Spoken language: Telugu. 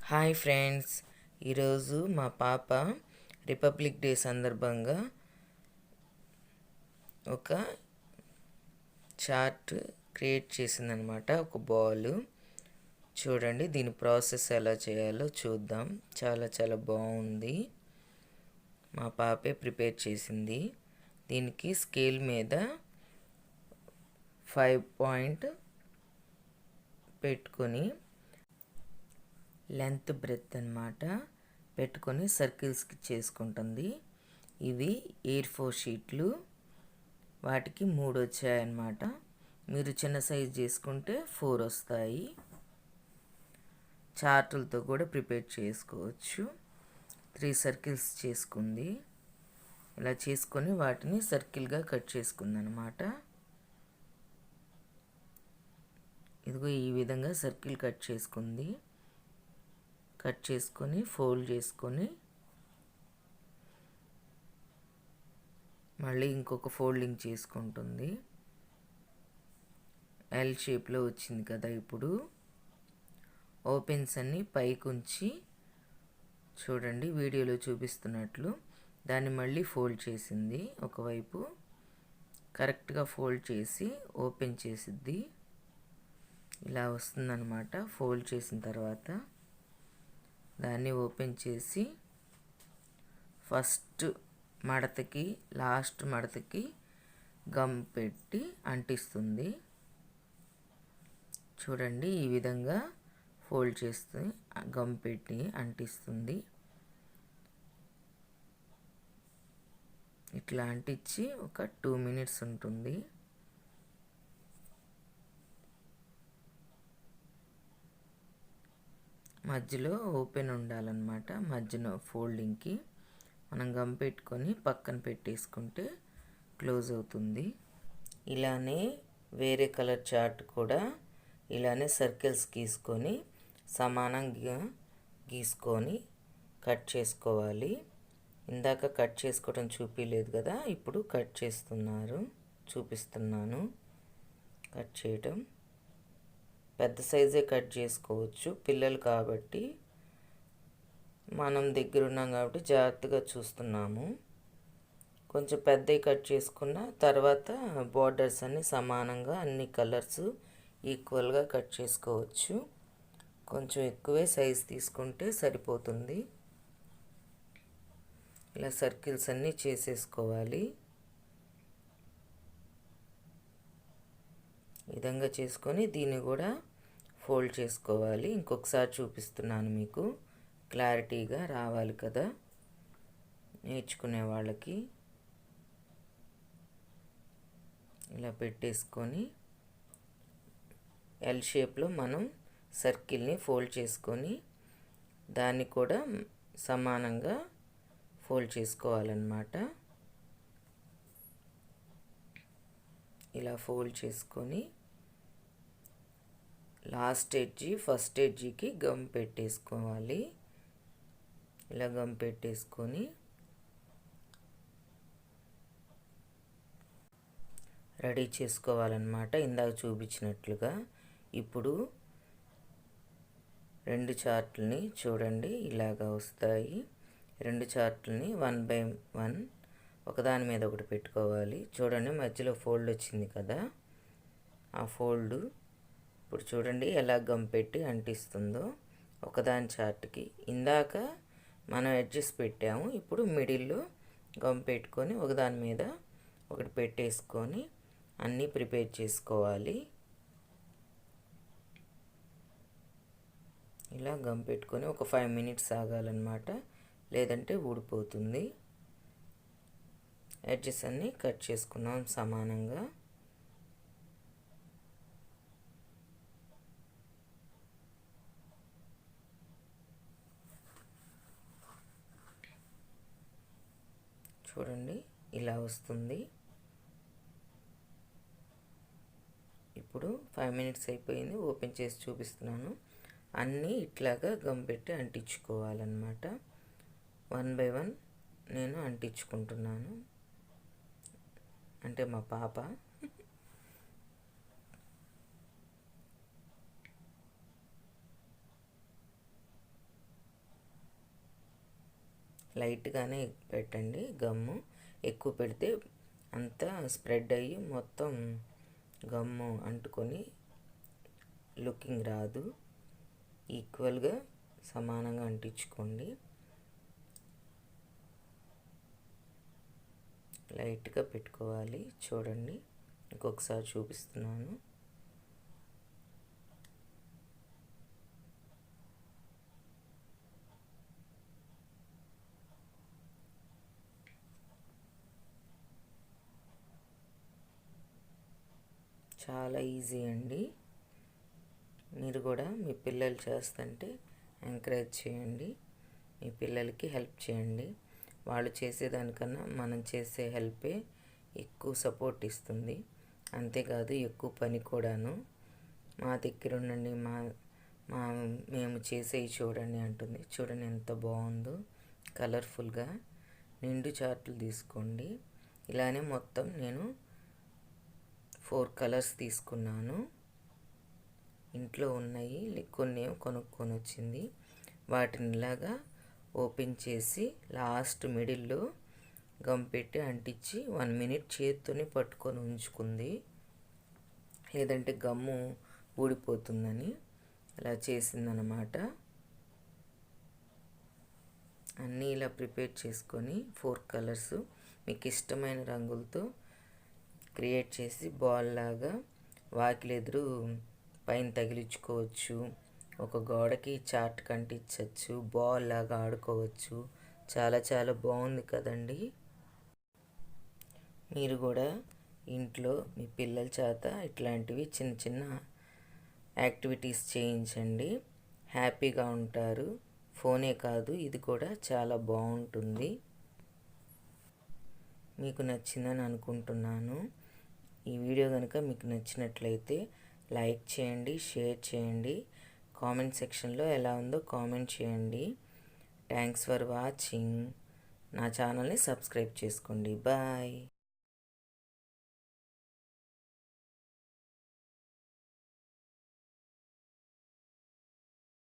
హాయ్ ఫ్రెండ్స్, ఈరోజు మా పాప రిపబ్లిక్ డే సందర్భంగా ఒక చార్ట్ క్రియేట్ చేసిందనమాట. ఒక బాల్ చూడండి, దీని ప్రాసెస్ ఎలా చేయాలో చూద్దాం. చాలా చాలా బాగుంది. మా పాపే ప్రిపేర్ చేసింది. దీనికి స్కేల్ మీద 5 పాయింట్ పెట్టుకొని లెంత్ బ్రెత్ అన్నమాట పెట్టుకొని సర్కిల్స్కి చేసుకుంటుంది. ఇవి A4 షీట్లు, వాటికి 3 వచ్చాయన్నమాట. మీరు చిన్న సైజ్ చేసుకుంటే 4 వస్తాయి. చార్టులతో కూడా ప్రిపేర్ చేసుకోవచ్చు. 3 సర్కిల్స్ చేసుకుంది. ఇలా చేసుకొని వాటిని సర్కిల్గా కట్ చేసుకుంది అన్నమాట. ఇదిగో ఈ విధంగా సర్కిల్ కట్ చేసుకుంది. కట్ చేసుకొని ఫోల్డ్ చేసుకొని మళ్ళీ ఇంకొక ఫోల్డింగ్ చేసుకుంటుంది. ఎల్ షేప్లో వచ్చింది కదా. ఇప్పుడు ఓపెన్స్ అన్ని పైకి ఉంచి చూడండి, వీడియోలో చూపిస్తున్నట్లు దాన్ని మళ్ళీ ఫోల్డ్ చేసింది. ఒకవైపు కరెక్ట్గా ఫోల్డ్ చేసి ఓపెన్ చేసిద్ది. ఇలా వస్తుందన్నమాట. ఫోల్డ్ చేసిన తర్వాత దాన్ని ఓపెన్ చేసి ఫస్ట్ మడతకి లాస్ట్ మడతకి గమ్ పెట్టి అంటిస్తుంది. చూడండి, ఈ విధంగా ఫోల్డ్ చేస్తే గమ్ పెట్టి అంటిస్తుంది. ఇట్లా అంటించి ఒక 2 minutes ఉంటుంది. మధ్యలో ఓపెన్ ఉండాలన్నమాట. మధ్యలో ఫోల్డింగ్కి మనం గమ్ పెట్టుకొని పక్కన పెట్టేసుకుంటే క్లోజ్ అవుతుంది. ఇలానే వేరే కలర్ చార్ట్ కూడా ఇలానే సర్కిల్స్ గీసుకొని సమానంగా గీసుకొని కట్ చేసుకోవాలి. ఇందాక కట్ చేసుకోవడం చూపించలేదు కదా, ఇప్పుడు కట్ చూపిస్తున్నాను కట్ చేయటం. పెద్ద సైజే కట్ చేసుకోవచ్చు, పిల్లలు కాబట్టి మనం దగ్గర ఉన్నాం కాబట్టి జాగ్రత్తగా చూస్తున్నాము. కొంచెం పెద్దవి కట్ చేసుకున్న తర్వాత బార్డర్స్ అన్నీ సమానంగా అన్ని కలర్స్ ఈక్వల్గా కట్ చేసుకోవచ్చు. కొంచెం ఎక్కువే సైజ్ తీసుకుంటే సరిపోతుంది. ఇలా సర్కిల్స్ అన్నీ చేసేసుకోవాలి. ఈ విధంగా చేసుకొని దీన్ని కూడా ఫోల్డ్ చేసుకోవాలి. ఇంకొకసారి చూపిస్తున్నాను, మీకు క్లారిటీగా రావాలి కదా నేర్చుకునే వాళ్ళకి. ఇలా పెట్టేసుకొని ఎల్ షేప్లో మనం సర్కిల్ని ఫోల్డ్ చేసుకొని దాన్ని కూడా సమానంగా ఫోల్డ్ చేసుకోవాలన్నమాట. ఇలా ఫోల్డ్ చేసుకొని లాస్ట్ ఎడ్జి ఫస్ట్ ఎడ్జికి గమ్ పెట్టేసుకోవాలి. ఇలా గమ్ పెట్టేసుకొని రెడీ చేసుకోవాలన్నమాట ఇందాక చూపించినట్లుగా. ఇప్పుడు 2 చార్ట్లని చూడండి ఇలాగా వస్తాయి. 2 చార్ట్లని 1 by 1 ఒకదాని మీద ఒకటి పెట్టుకోవాలి. చూడండి, మధ్యలో ఫోల్డ్ వచ్చింది కదా, ఆ ఫోల్డ్ ఇప్పుడు చూడండి ఎలా గమ్ పెట్టి అంటిస్తుందో ఒకదాని చార్ట్కి. ఇందాక మనం ఎడ్జెస్ పెట్టాము, ఇప్పుడు మిడిల్లో గమ్ పెట్టుకొని ఒకదాని మీద ఒకటి పెట్టేసుకొని అన్నీ ప్రిపేర్ చేసుకోవాలి. ఇలా గమ్ పెట్టుకొని ఒక 5 minutes ఆగాలన్నమాట, లేదంటే ఊడిపోతుంది. ఎడ్జెస్ అన్నీ కట్ చేసుకున్నాం సమానంగా. చూడండి ఇలా వస్తుంది. ఇప్పుడు 5 minutes అయిపోయింది. ఓపెన్ చేసి చూపిస్తున్నాను. అన్నీ ఇట్లాగా గమ్ పెట్టి అంటించుకోవాలన్నమాట. 1 by 1 నేను అంటించుకుంటున్నాను, అంటే మా పాప. లైట్గానే పెట్టండి గమ్ము. ఎక్కువ పెడితే అంతా స్ప్రెడ్ అయ్యి మొత్తం గమ్ము అంటుకొని లుకింగ్ రాదు. ఈక్వల్గా సమానంగా అంటించుకోండి. లైట్గా పెట్టుకోవాలి. చూడండి, ఇంకొకసారి చూపిస్తున్నాను. చాలా ఈజీ అండి. మీరు కూడా మీ పిల్లలు చేస్తుంటే ఎంకరేజ్ చేయండి. మీ పిల్లలకి హెల్ప్ చేయండి. వాళ్ళు చేసేదానికన్నా మనం చేసే హెల్పే ఎక్కువ సపోర్ట్ ఇస్తుంది. అంతేకాదు ఎక్కువ పని కూడాను. మా దగ్గర ఉండండి, మేము చేసేవి చూడండి అంటుంది. చూడండి ఎంత బాగుందో, కలర్ఫుల్గా. నిండు చార్టులు తీసుకోండి. ఇలానే మొత్తం నేను 4 కలర్స్ తీసుకున్నాను. ఇంట్లో ఉన్నాయి, కొన్ని కొనుక్కొని వచ్చింది. వాటిని ఇలాగా ఓపెన్ చేసి లాస్ట్ మిడిల్లో గమ్ పెట్టి అంటించి 1 మినిట్ చేత్తోనే పట్టుకొని ఉంచుకుంది. లేదంటే గమ్ము ఊడిపోతుందని ఇలా చేసిందనమాట. అన్నీ ఇలా ప్రిపేర్ చేసుకొని 4 కలర్స్ మీకు ఇష్టమైన రంగులతో క్రియేట్ చేసి బాల్ లాగా వాకిలెదురు పైన తగిలించుకోవచ్చు. ఒక గోడకి చార్ట్ కంటించవచ్చు. బాల్ లాగా ఆడుకోవచ్చు. చాలా చాలా బాగుంది కదండి. మీరు కూడా ఇంట్లో మీ పిల్లల చేత ఇట్లాంటివి చిన్న చిన్న యాక్టివిటీస్ చేయించండి. హ్యాపీగా ఉంటారు. ఫోనే కాదు, ఇది కూడా చాలా బాగుంటుంది. మీకు నచ్చిందని అనుకుంటున్నాను. ఈ వీడియో కనుక మీకు నచ్చినట్లయితే లైక్ చేయండి, షేర్ చేయండి. కామెంట్ సెక్షన్లో ఎలా ఉందో కామెంట్ చేయండి. Thanks for watching. నా ఛానల్ని సబ్స్క్రైబ్ చేసుకోండి. బాయ్.